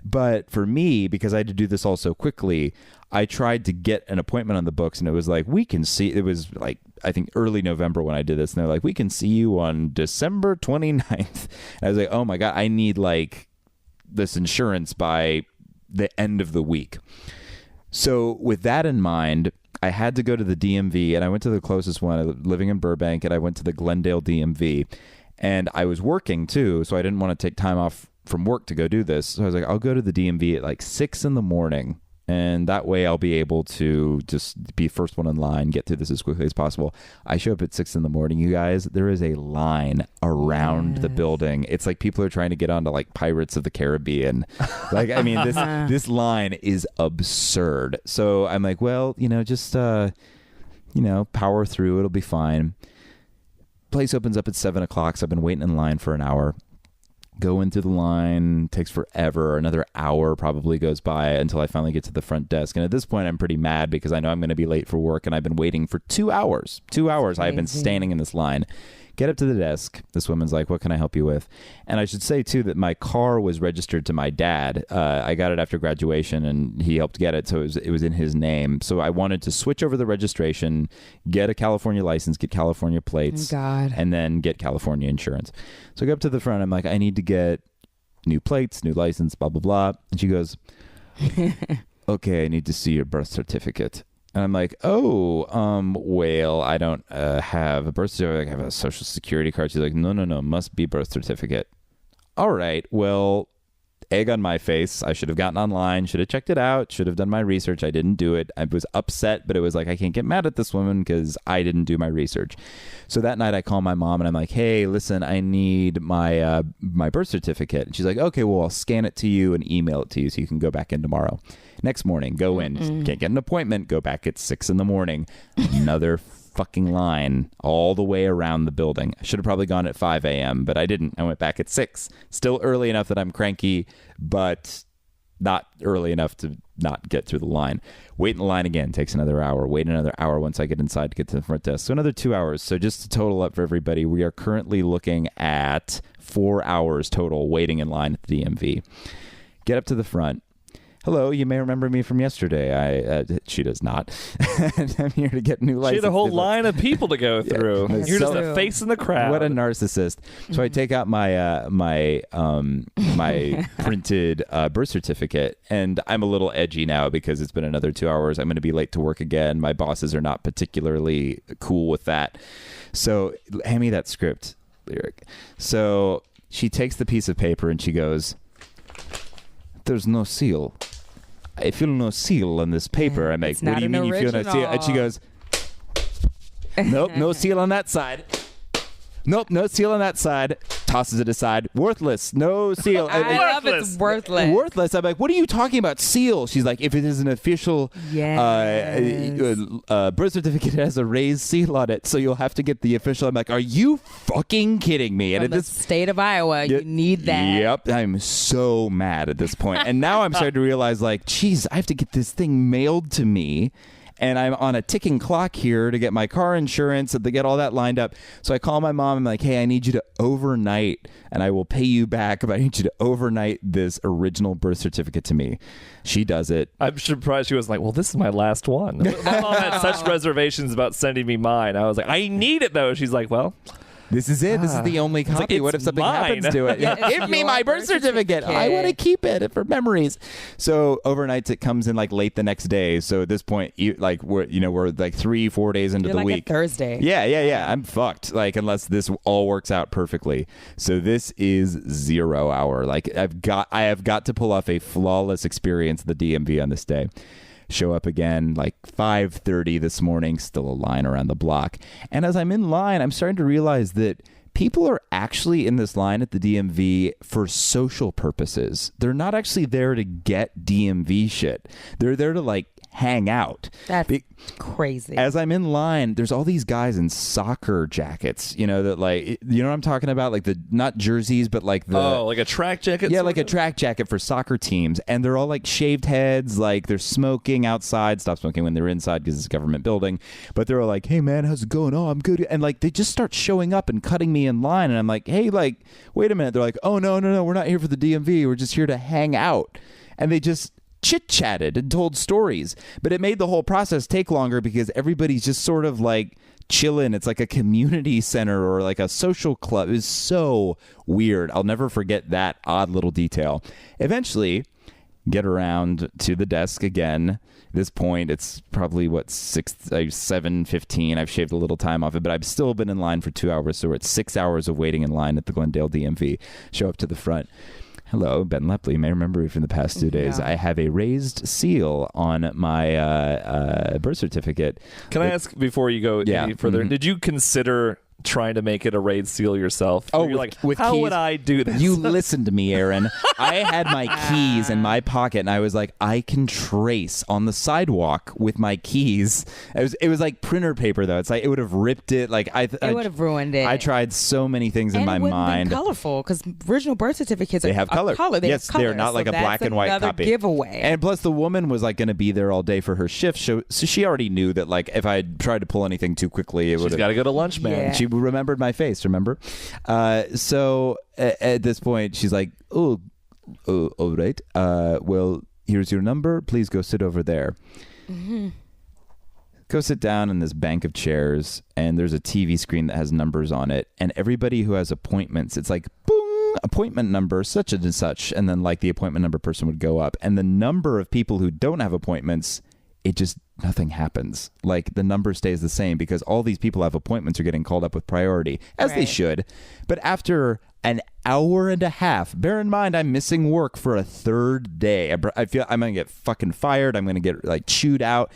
But for me, because I had to do this all so quickly, I tried to get an appointment on the books, and it was like, we can see, it was like, I think early November when I did this, and they're like, we can see you on December 29th. And I was like, oh my God, I need like this insurance by the end of the week. So with that in mind, I had to go to the DMV, and I went to the closest one, living in Burbank, and I went to the Glendale DMV. And I was working too, so I didn't want to take time off from work to go do this. So I was like, I'll go to the DMV at like 6 a.m. And that way I'll be able to just be first one in line, get through this as quickly as possible. I show up at 6 a.m. You guys, there is a line around the building. It's like people are trying to get onto like Pirates of the Caribbean. Like, I mean, this line is absurd. So I'm like, well, just, power through. It'll be fine. Place opens up at 7 o'clock. So I've been waiting in line for an hour. Go into the line, takes forever. Another hour probably goes by until I finally get to the front desk. And at this point, I'm pretty mad because I know I'm going to be late for work, and I've been waiting for 2 hours. 2 hours I've been standing in this line. Get up to the desk. This woman's like, what can I help you with? And I should say, too, that my car was registered to my dad. I got it after graduation, and he helped get it, so it was in his name. So I wanted to switch over the registration, get a California license, get California plates, and then get California insurance. So I go up to the front. I'm like, I need to get new plates, new license, blah, blah, blah. And she goes, okay, I need to see your birth certificate. And I'm like, well, I don't have a birth certificate. I have a social security card. She's like, no, must be birth certificate. All right, well, egg on my face. I should have gotten online, should have checked it out, should have done my research. I didn't do it. I was upset, but it was like, I can't get mad at this woman because I didn't do my research. So that night I call my mom and I'm like, hey, listen, I need my birth certificate. And she's like, okay, well, I'll scan it to you and email it to you so you can go back in tomorrow. Next morning, go in. Can't get an appointment. Go back at 6 a.m. Another fucking line all the way around the building. I should have probably gone at 5 a.m., but I didn't. I went back at 6. Still early enough that I'm cranky, but not early enough to not get through the line. Wait in the line again. Takes another hour. Wait another hour once I get inside to get to the front desk. So another 2 hours. So just to total up for everybody, we are currently looking at 4 hours total waiting in line at the DMV. Get up to the front. Hello, you may remember me from yesterday. She does not. I'm here to get new license. She had a whole line of people to go through. Yeah, you're just a face in the crowd. What a narcissist. So I take out my printed birth certificate, and I'm a little edgy now because it's been another 2 hours. I'm going to be late to work again. My bosses are not particularly cool with that. So hand me that script, Lyric. So she takes the piece of paper and she goes, there's no seal. I feel no seal on this paper. I'm like, what do you mean you feel no seal? And she goes, nope, no seal on that side. Nope, no seal on that side. Tosses it aside. Worthless. No seal. I love it's worthless. Worthless. I'm like, what are you talking about? Seal. She's like, if it is an official birth certificate, it has a raised seal on it, so you'll have to get the official. I'm like, are you fucking kidding me? And in the state of Iowa, you need that. Yep. I'm so mad at this point. And now I'm starting to realize, like, geez, I have to get this thing mailed to me. And I'm on a ticking clock here to get my car insurance and to get all that lined up. So I call my mom. I'm like, hey, I need you to overnight, and I will pay you back, but I need you to overnight this original birth certificate to me. She does it. I'm surprised she was like, well, this is my last one. My mom had such reservations about sending me mine. I was like, I need it, though. She's like, well... This is it. This is the only copy. Like, what if something mine. happens to it? Give me my birth certificate. I want to keep it for memories. So overnight, it comes in like late the next day. So at this point, we're like 3-4 days into the week. Thursday. Yeah. I'm fucked. Like, unless this all works out perfectly. So this is 0 hour. Like, I have got to pull off a flawless experience at the DMV on this day. Show up again like 5:30 this morning, still a line around the block. And as I'm in line, I'm starting to realize that people are actually in this line at the DMV for social purposes. They're not actually there to get DMV shit. They're there to like hang out. That's crazy. As I'm in line, there's all these guys in soccer jackets, that like, you know what I'm talking about? Like not jerseys, but like like a track jacket? Yeah, like a track jacket for soccer teams. And they're all like shaved heads, like they're smoking outside, stop smoking when they're inside because it's a government building. But they're all like, hey man, how's it going? Oh, I'm good. And like, they just start showing up and cutting me in line. And I'm like, hey, like, wait a minute. They're like, oh, no, we're not here for the DMV. We're just here to hang out. And they just chit-chatted and told stories, but it made the whole process take longer because everybody's just sort of like chilling. It's like a community center or like a social club. It was so weird. I'll never forget that odd little detail. Eventually get around to the desk again. At this point, it's probably 7:15. I've shaved a little time off it, but I've still been in line for 2 hours. So we're at 6 hours of waiting in line at the Glendale DMV. Show up to the front. hello, Ben Lepley. You may remember me from the past 2 days. I have a raised seal on my birth certificate. Can I ask before you go any further? Did you consider trying to make it a raised seal yourself? Oh, you're with how keys? Would I do this? You listened to me, Aaron. I had my keys in my pocket, and I was like, I can trace on the sidewalk with my keys. It was like printer paper, though. It's like it would have ripped it. Like it would have ruined it. I tried so many things in my mind. And colorful, because original birth certificates they have color. Yes, they're not like a black and white copy. Giveaway. And plus, the woman was like going to be there all day for her shift, so she already knew that like if I had tried to pull anything too quickly, it would. She's got to go to lunch, man. Yeah. She remembered my face. Remember? So at this point, she's like, oh, all right. Well, here's your number. Please go sit over there. Mm-hmm. Go sit down in this bank of chairs, and there's a TV screen that has numbers on it. And everybody who has appointments, it's like, boom, appointment number, such and such. And then like the appointment number person would go up. And the number of people who don't have appointments, it just nothing happens. Like the number stays the same because all these people have appointments are getting called up with priority, as they should. But after an hour and a half, bear in mind I'm missing work for a third day. I feel I'm gonna get fucking fired. I'm gonna get like chewed out.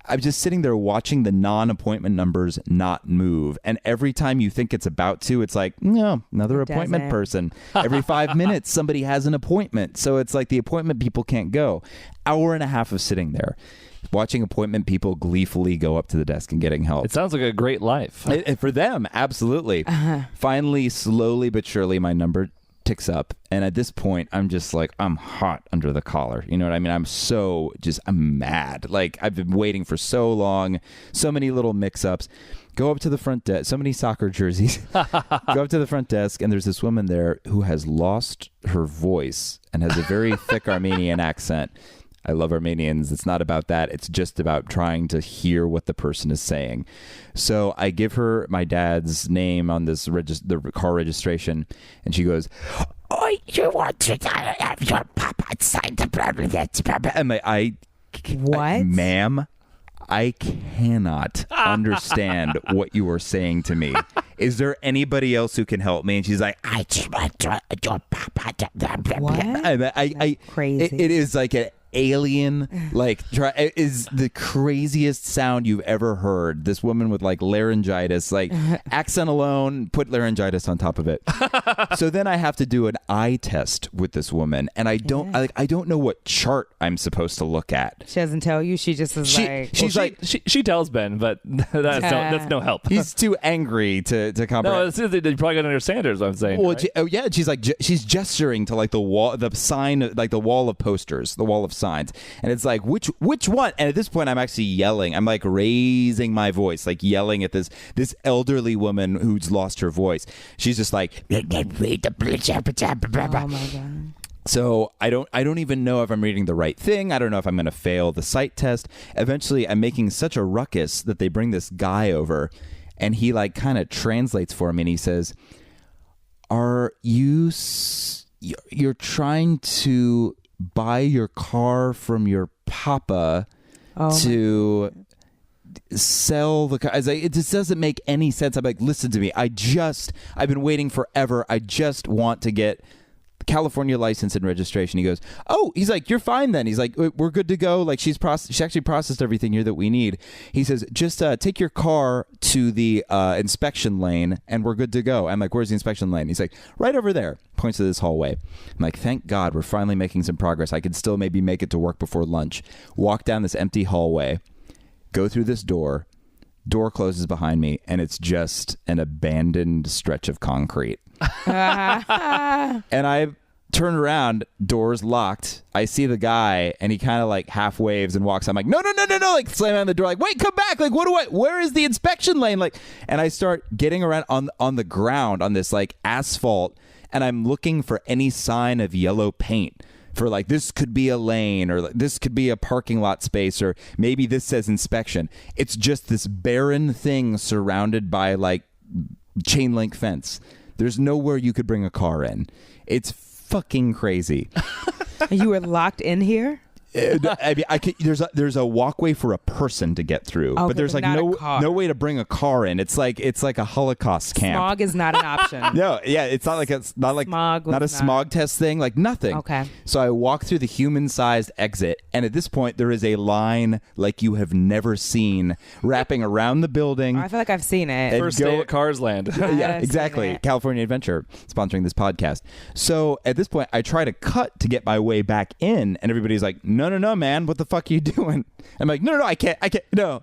I'm just sitting there watching the non-appointment numbers not move. And every time you think it's about to, it's like, no, another appointment person. Every 5 minutes, somebody has an appointment. So it's like the appointment people can't go. Hour and a half of sitting there, watching appointment people gleefully go up to the desk and getting help. It sounds like a great life. For them, absolutely. Finally, slowly but surely, my number ticks up, and at this point I'm just like, I'm hot under the collar, you know what I mean? I'm mad. Like I've been waiting for so long, so many little mix-ups. Go up to the front desk, so many soccer jerseys. Go up to the front desk, and there's this woman there who has lost her voice and has a very thick Armenian accent. I love Armenians. It's not about that. It's just about trying to hear what the person is saying. So I give her my dad's name on this the car registration, and she goes, "Oh, you want to have your papa sign the and what, ma'am? I cannot understand what you are saying to me. Is there anybody else who can help me?" And she's like, "I just want your papa." What? Crazy. It is like an alien, like is the craziest sound you've ever heard. This woman with like laryngitis, like accent alone, put laryngitis on top of it. So then I have to do an eye test with this woman, and I don't know what chart I'm supposed to look at. She doesn't tell you. She just is she tells Ben, but that's no help. He's too angry to comprehend. No, they probably don't understand her, is what I'm saying. Well, right? she's like she's gesturing to like the wall, the sign, like the wall of posters, the wall of signs, and it's like which one? And at this point, I'm actually yelling. I'm like raising my voice, like yelling at this elderly woman who's lost her voice. She's just like, oh my god. So I don't even know if I'm reading the right thing. I don't know if I'm going to fail the sight test. Eventually, I'm making such a ruckus that they bring this guy over, and he like kind of translates for me, and he says, "Are you're trying to buy your car from your papa to sell the car?" I was like, it just doesn't make any sense. I'm like, listen to me. I've been waiting forever. I just want to get California license and registration. He goes, "Oh," he's like, "You're fine then." He's like, "We're good to go." Like she actually processed everything here that we need. He says, "Just take your car to the inspection lane and we're good to go." I'm like, "Where's the inspection lane?" He's like, "Right over there." Points to this hallway. I'm like, thank God we're finally making some progress. I could still maybe make it to work before lunch. Walk down this empty hallway, go through this door closes behind me, and it's just an abandoned stretch of concrete. And I turn around, door's locked. I see the guy, and he kind of like half waves and walks. I'm like, no, like slam on the door, like, wait, come back. Like, where is the inspection lane? Like, and I start getting around on the ground on this like asphalt, and I'm looking for any sign of yellow paint. For like, this could be a lane, or like, this could be a parking lot space, or maybe this says inspection. It's just this barren thing surrounded by like chain link fence. There's nowhere you could bring a car in. It's fucking crazy. You were locked in here? I mean, there's a walkway for a person to get through, but there's like no way to bring a car in. It's like a Holocaust camp. Smog is not an option. No, yeah, it's not like not a smog test thing, like nothing. Okay. So I walk through the human-sized exit, and at this point there is a line like you have never seen wrapping around the building. I feel like I've seen it. First day at Cars Land. Yeah, exactly. California Adventure sponsoring this podcast. So at this point, I try to cut to get my way back in, and everybody's like, no, man, what the fuck are you doing? I'm like, no, I can't, no.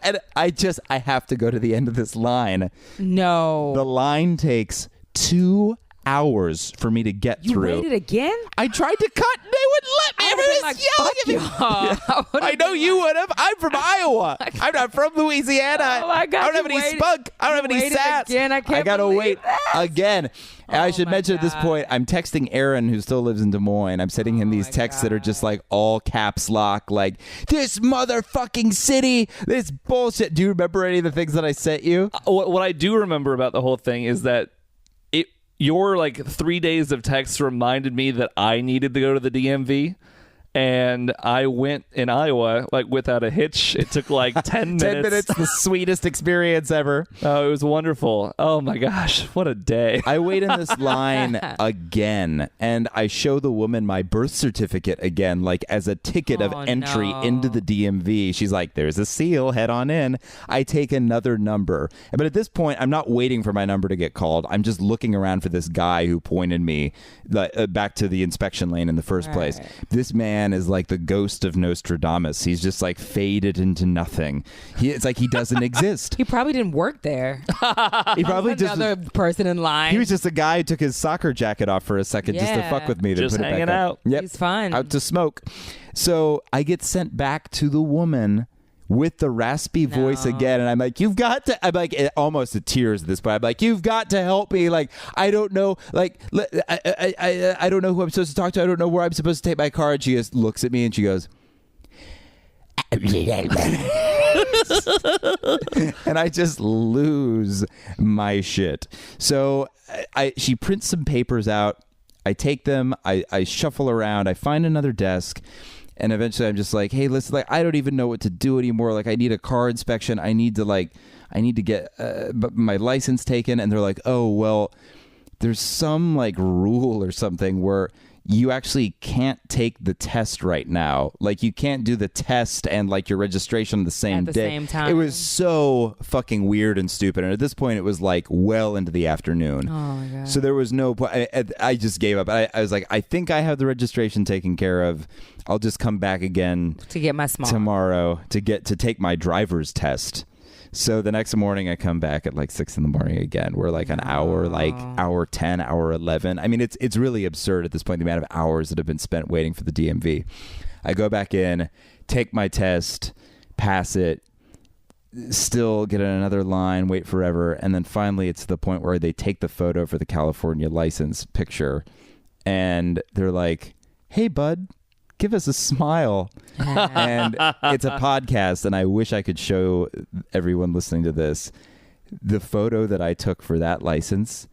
And I have to go to the end of this line. No. The line takes 2 hours for me to get through. You waited again? I tried to cut. They wouldn't let me. Everybody's yelling at me. I know you would have. I'm from Iowa. I'm not from Louisiana. Oh my God, I don't have any spunk. I don't have any sass. Again? I gotta wait that. again. And I should mention at this point, I'm texting Aaron, who still lives in Des Moines. I'm sending him these texts that are just like all caps lock, like, this motherfucking city, this bullshit. Do you remember any of the things that I sent you? What I do remember about the whole thing is that your like 3 days of texts reminded me that I needed to go to the DMV. And I went in Iowa, like, without a hitch. It took like 10 minutes. 10 minutes, the sweetest experience ever. Oh, it was wonderful. Oh, my gosh. What a day. I wait in this line again, and I show the woman my birth certificate again, like as a ticket of entry into the DMV. She's like, there's a seal. Head on in. I take another number. But at this point, I'm not waiting for my number to get called. I'm just looking around for this guy who pointed me back to the inspection lane in the first place. This man is like the ghost of Nostradamus. He's just like faded into nothing. It's like he doesn't exist. He probably didn't work there. He probably just another person in line. He was just a guy who took his soccer jacket off for a second just to fuck with me. Just put hanging it back out. Yep. He's fun. Out to smoke. So I get sent back to the woman with the raspy voice again, and I'm like, you've got to, I'm like, almost to tears at this point. I'm like, you've got to help me. Like, I don't know, like, I don't know who I'm supposed to talk to. I don't know where I'm supposed to take my car. And she just looks at me and she goes, and I just lose my shit. So she prints some papers out. I take them. I shuffle around. I find another desk. And eventually I'm just like, hey, listen, like, I don't even know what to do anymore. Like, I need a car inspection. I need to get my license taken. And they're like, oh, well, there's some like rule or something where you actually can't take the test right now. Like, you can't do the test and like your registration the same day. Same time. It was so fucking weird and stupid. And at this point, it was like well into the afternoon. Oh my God. So there was no point. I just gave up. I was like, I think I have the registration taken care of. I'll just come back again to get my small tomorrow to take my driver's test. So the next morning I come back at like 6 a.m. again. We're like an hour, like hour 10, hour 11. I mean, it's really absurd at this point, the amount of hours that have been spent waiting for the DMV. I go back in, take my test, pass it, still get in another line, wait forever. And then finally it's the point where they take the photo for the California license picture. And they're like, hey, bud, give us a smile. And it's a podcast, and I wish I could show everyone listening to this. The photo that I took for that license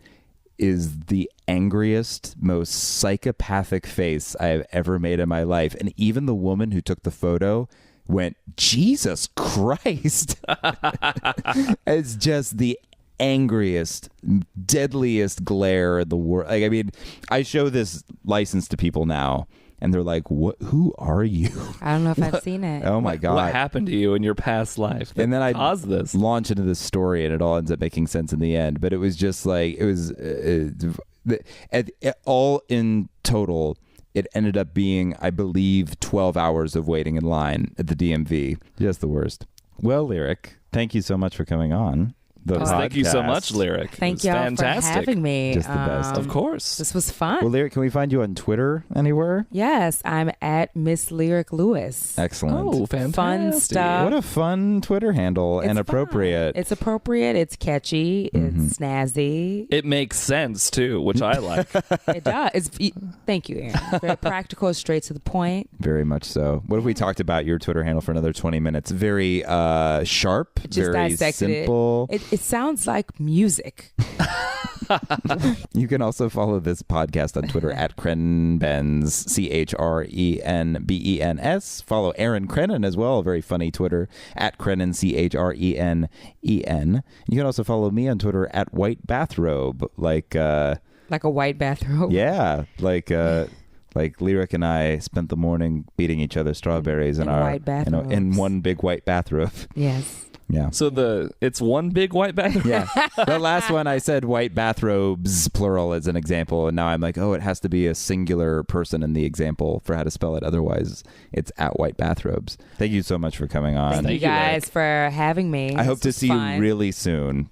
is the angriest, most psychopathic face I have ever made in my life. And even the woman who took the photo went, Jesus Christ. It's just the angriest, deadliest glare in the world. Like, I mean, I show this license to people now, and they're like, "What? Who are you?" I don't know if I've seen it. Oh my God! What happened to you in your past life? And then I this launch into this story, and it all ends up making sense in the end. But it was just like it was all in total. It ended up being, I believe, 12 hours of waiting in line at the DMV. Just the worst. Well, Lyric, thank you so much for coming on. Thank you so much, Lyric. Thank you for having me. Just the best. Of course. This was fun. Well, Lyric, can we find you on Twitter anywhere? Yes, I'm at Miss Lyric Lewis. Excellent. Oh, fantastic. Fun stuff. What a fun Twitter handle. It's and appropriate. Fun. It's appropriate. It's catchy. It's snazzy. It makes sense, too, which I like. It does. Thank you, Aaron. Very practical, straight to the point. Very much so. What if we talked about your Twitter handle for another 20 minutes? Very sharp, Just very dissected simple. It sounds like music. You can also follow this podcast on Twitter at ChrenBen's, ChrenBen's. Follow Aaron Crennan as well, a very funny Twitter, at Crennan, ChrenEnen. You can also follow me on Twitter at White Bathrobe, like a white bathrobe. Yeah, like Lyric and I spent the morning beating each other strawberries in our white bathrobes. In one big white bathrobe. Yes. Yeah. So it's one big white bathrobe? Yeah. The last one I said white bathrobes, plural, as an example. And now I'm like, it has to be a singular person in the example for how to spell it. Otherwise, it's at white bathrobes. Thank you so much for coming on. Thank you guys for having me. I hope to see you really soon.